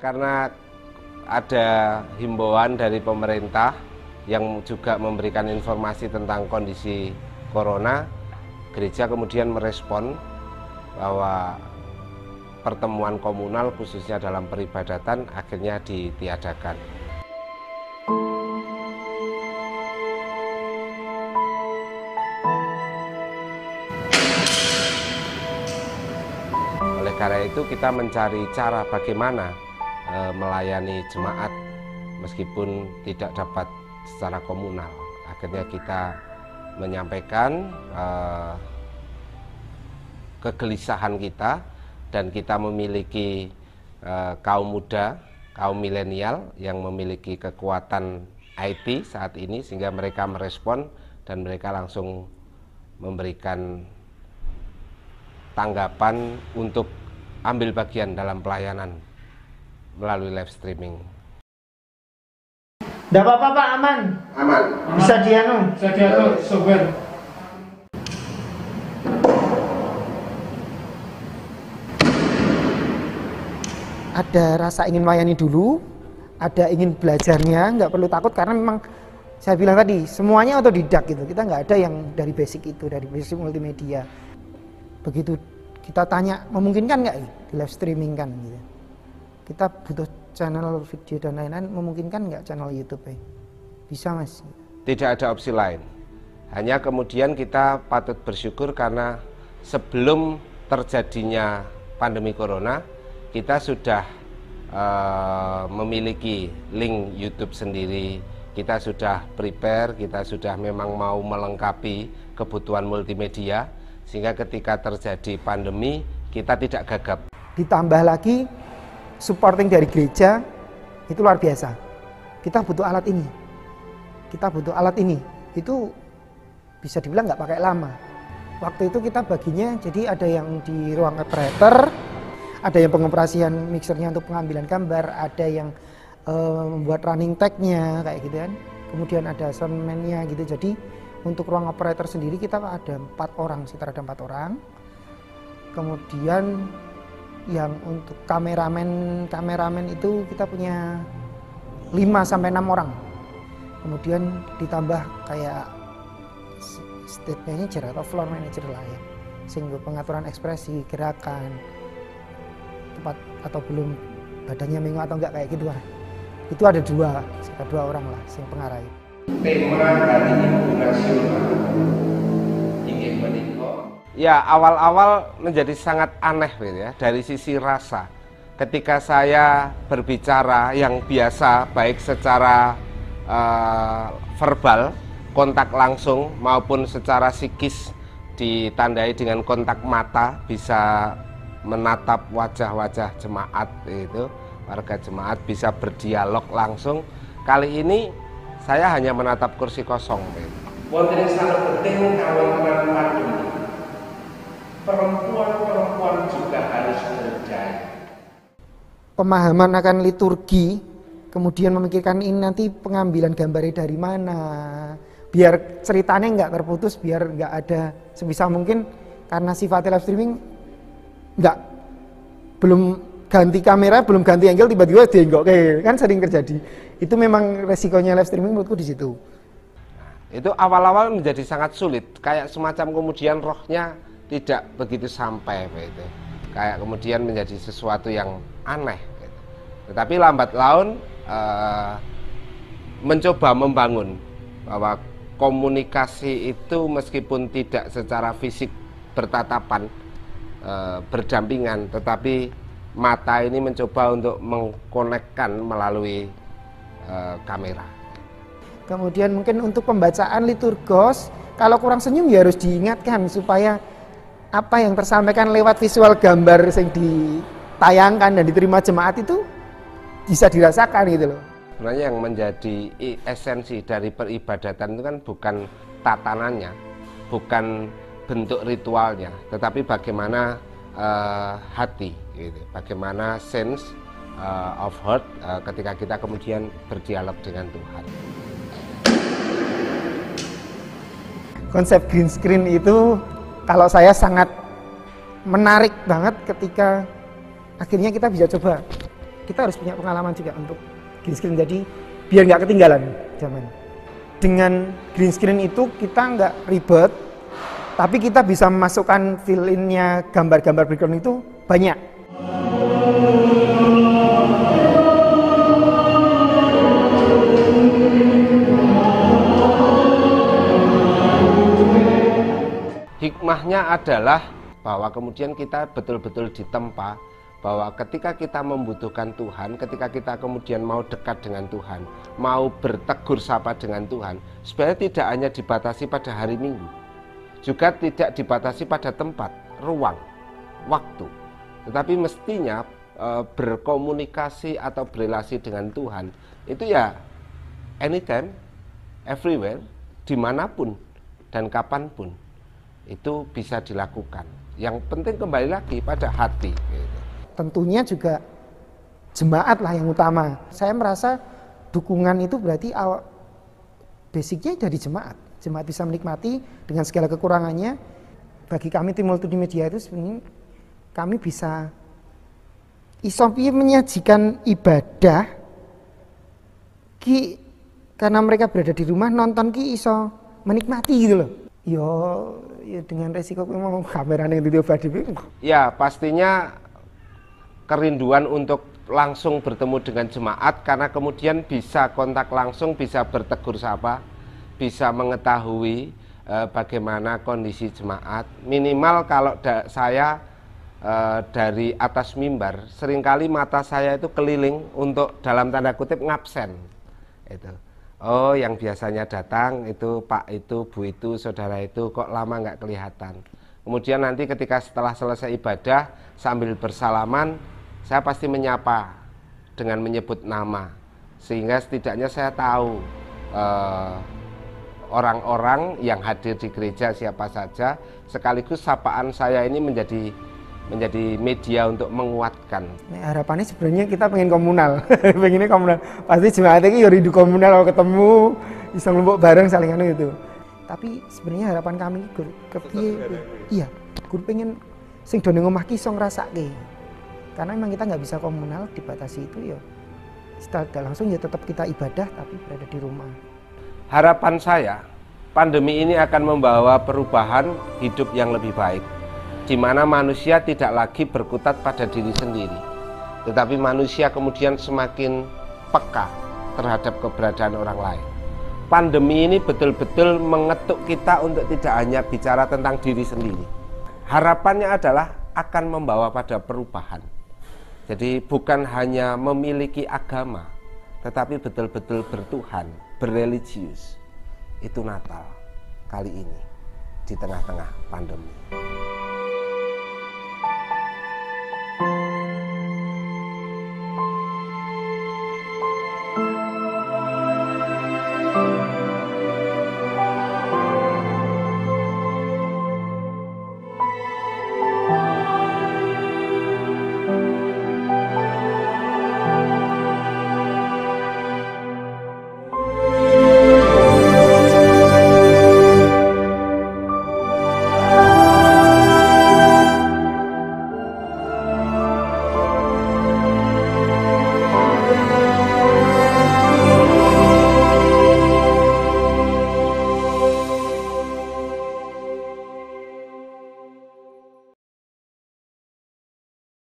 karena ada himbauan dari pemerintah yang juga memberikan informasi tentang kondisi corona, gereja kemudian merespon bahwa pertemuan komunal khususnya dalam peribadatan akhirnya ditiadakan. Oleh karena itu kita mencari cara bagaimana melayani jemaat meskipun tidak dapat secara komunal. Akhirnya kita menyampaikan kegelisahan kita, dan kita memiliki kaum muda, kaum milenial yang memiliki kekuatan IT saat ini, sehingga mereka merespon dan mereka langsung memberikan tanggapan untuk ambil bagian dalam pelayanan melalui live streaming. Tidak apa-apa Pak, aman? Aman. Bisa diatur software. Ada rasa ingin melayani dulu, ada ingin belajarnya, nggak perlu takut karena memang saya bilang tadi semuanya otodidak gitu. Kita nggak ada yang dari basic itu, dari basic multimedia. Begitu kita tanya memungkinkan nggak di live streaming kan gitu. Kita butuh channel video dan lain-lain, memungkinkan nggak channel YouTube ya? Bisa Mas. Tidak ada opsi lain. Hanya kemudian kita patut bersyukur karena sebelum terjadinya pandemi corona, kita sudah memiliki link YouTube sendiri, kita sudah prepare, kita sudah memang mau melengkapi kebutuhan multimedia, sehingga ketika terjadi pandemi kita tidak gagap. Ditambah lagi supporting dari gereja itu luar biasa. Kita butuh alat ini, itu bisa dibilang nggak pakai lama. Waktu itu kita baginya, jadi ada yang di ruang operator, ada yang pengoperasian mixernya untuk pengambilan gambar, ada yang membuat running tag-nya kayak gitu kan. Kemudian ada soundman-nya gitu. Jadi untuk ruang operator sendiri kita ada 4 orang, sekitar ada 4 orang. Kemudian yang untuk kameramen itu kita punya 5-6 orang. Kemudian ditambah kayak stage manager atau floor manager lah ya, sehingga pengaturan ekspresi, gerakan, tepat atau belum, badannya minggu atau enggak kayak gitu lah. Itu ada sekitar 2 orang lah yang pengarai. Tema hari Ibu Nasional ingin menikah. Ya, awal-awal menjadi sangat aneh gitu ya, dari sisi rasa. Ketika saya berbicara yang biasa, baik secara verbal, kontak langsung, maupun secara psikis ditandai dengan kontak mata, bisa menatap wajah-wajah jemaat itu, warga jemaat bisa berdialog langsung. Kali ini saya hanya menatap kursi kosong. Wonten sangat penting kawan-kawan pandemi. Perempuan juga harus berjaya. Pemahaman akan liturgi, kemudian memikirkan ini nanti pengambilan gambarnya dari mana, biar ceritanya nggak terputus, biar nggak ada sebisa mungkin, karena sifatnya live streaming belum ganti kamera, belum ganti angle, tiba-tiba dienggok kan sering terjadi. Itu memang resikonya live streaming menurutku di situ. Itu awal-awal menjadi sangat sulit, kayak semacam kemudian rohnya tidak begitu sampai gitu. Kayak kemudian menjadi sesuatu yang aneh gitu. Tetapi lambat laun mencoba membangun bahwa komunikasi itu meskipun tidak secara fisik bertatapan, berdampingan, tetapi mata ini mencoba untuk mengkonekkan melalui kamera. Kemudian mungkin untuk pembacaan liturgos, kalau kurang senyum ya harus diingatkan supaya apa yang tersampaikan lewat visual gambar yang ditayangkan dan diterima jemaat itu bisa dirasakan gitu loh. Sebenarnya yang menjadi esensi dari peribadatan itu kan bukan tatanannya, bukan bentuk ritualnya, tetapi bagaimana hati, gitu. Bagaimana sense of heart ketika kita kemudian berdialog dengan Tuhan. Konsep green screen itu kalau saya sangat menarik banget ketika akhirnya kita bisa coba kita harus punya pengalaman juga untuk green screen, jadi biar nggak ketinggalan zaman. Dengan green screen itu kita nggak ribet, tapi kita bisa memasukkan fill-in-nya gambar-gambar background itu banyak. Hikmahnya adalah bahwa kemudian kita betul-betul ditempa bahwa ketika kita membutuhkan Tuhan, ketika kita kemudian mau dekat dengan Tuhan, mau bertegur sapa dengan Tuhan, sebenarnya tidak hanya dibatasi pada hari Minggu, juga tidak dibatasi pada tempat, ruang, waktu, tetapi mestinya berkomunikasi atau berelasi dengan Tuhan itu ya anytime, everywhere, dimanapun dan kapanpun itu bisa dilakukan. Yang penting kembali lagi pada hati. Tentunya juga jemaat lah yang utama. Saya merasa dukungan itu berarti basicnya dari jemaat. Jemaat bisa menikmati dengan segala kekurangannya. Bagi kami tim multimedia itu sebenarnya kami bisa menyajikan ibadah karena mereka berada di rumah, nonton iso menikmati gitu loh. Ya dengan resiko memang kameranya itu ya pastinya kerinduan untuk langsung bertemu dengan jemaat, karena kemudian bisa kontak langsung, bisa bertegur sapa, bisa mengetahui bagaimana kondisi jemaat. Minimal kalau saya dari atas mimbar, seringkali mata saya itu keliling untuk dalam tanda kutip ngabsen. Oh, yang biasanya datang itu Pak itu, Bu itu, saudara itu kok lama nggak kelihatan. Kemudian nanti ketika setelah selesai ibadah sambil bersalaman, saya pasti menyapa dengan menyebut nama, sehingga setidaknya saya tahu orang-orang yang hadir di gereja siapa saja, sekaligus sapaan saya ini menjadi media untuk menguatkan. Harapannya sebenarnya kita pengen komunal, pengennya komunal. Pasti jemaat ini ya rindu komunal, kalau ketemu bisa ngelumpuk bareng saling itu. Tapi sebenarnya harapan kami iya, guru pengen sing do ning omah ki iso ngrasake. Karena memang kita nggak bisa komunal, dibatasi itu ya. Setelah langsung ya tetap kita ibadah tapi berada di rumah. Harapan saya, pandemi ini akan membawa perubahan hidup yang lebih baik, di mana manusia tidak lagi berkutat pada diri sendiri, tetapi manusia kemudian semakin peka terhadap keberadaan orang lain. Pandemi ini betul-betul mengetuk kita untuk tidak hanya bicara tentang diri sendiri. Harapannya adalah akan membawa pada perubahan. Jadi bukan hanya memiliki agama, tetapi betul-betul bertuhan, berreligius. Itu Natal kali ini di tengah-tengah pandemi.